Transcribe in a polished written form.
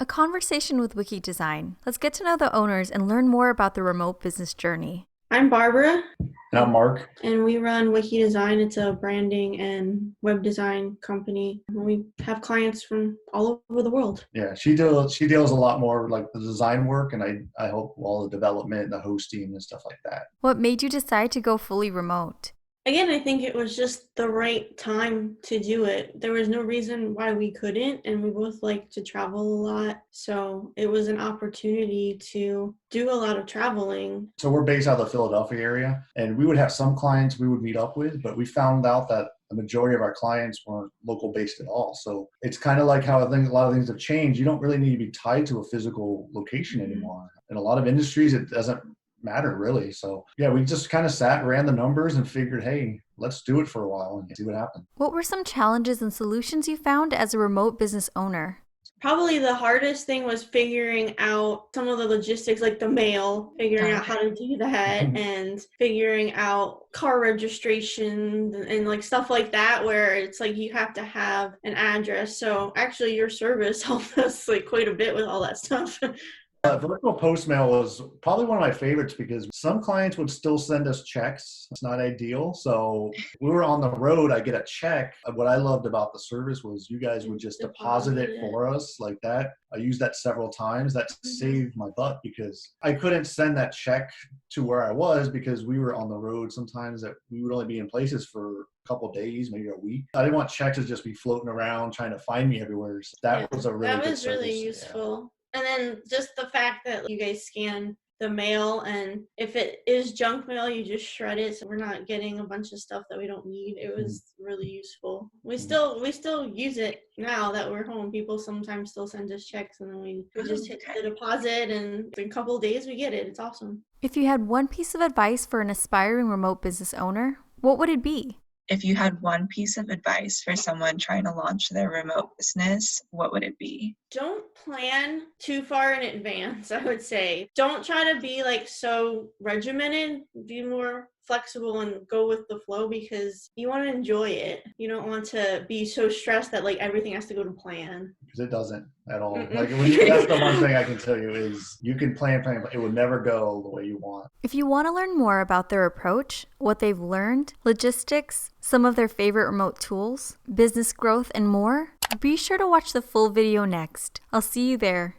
A conversation with Wicky Design. Let's get to know the owners and learn more about the remote business journey. I'm Barbara, And I'm Mark. and we run Wicky Design. It's a branding and web design company. We have clients from all over the world. Yeah, she deals a lot more like the design work, and I help all the development, the hosting, and stuff like that. What made you decide to go fully remote? Again, I think it was just the right time to do it. There was no reason why we couldn't, and we both like to travel a lot. So it was an opportunity to do a lot of traveling. So we're based out of the Philadelphia area, and we would have some clients we would meet up with, but we found out that the majority of our clients weren't local based at all. So it's kind of like how I think a lot of things have changed. You don't really need to be tied to a physical location anymore. In a lot of industries, it doesn't matter really. So yeah, we just kind of ran the numbers and figured, hey, let's do it for a while and see what happens. What were some challenges and solutions you found as a remote business owner? Probably the hardest thing was figuring out some of the logistics, like the mail, figuring out how to do that, and figuring out car registration and like stuff like that, where it's like you have to have an address. So actually your service helped us like quite a bit with all that stuff. Virtual post mail was probably one of my favorites because some clients would still send us checks. It's not ideal. So we were on the road. I get a check. What I loved about the service was you guys would just deposit it for us like that. I used that several times. That saved my butt because I couldn't send that check to where I was because we were on the road. Sometimes that we would only be in places for a couple of days, maybe a week. I didn't want checks to just be floating around trying to find me everywhere. So that was a really that good was really service. useful. And then just the fact that you guys scan the mail, and if it is junk mail, you just shred it, so we're not getting a bunch of stuff that we don't need. It was really useful. We still use it now that we're home. People sometimes still send us checks, and then we just hit the deposit, and in a couple of days we get it. It's awesome. If you had one piece of advice for an aspiring remote business owner, what would it be? If you had one piece of advice for someone trying to launch their remote business, what would it be? Don't plan too far in advance, I would say. Don't try to be like so regimented. Be more flexible and go with the flow because you want to enjoy it. You don't want to be so stressed that like everything has to go to plan. Because it doesn't at all. Mm-mm. Like that's the one thing I can tell you is you can plan, but it will never go the way you want. If you want to learn more about their approach, what they've learned, logistics, some of their favorite remote tools, business growth, and more, be sure to watch the full video next. I'll see you there.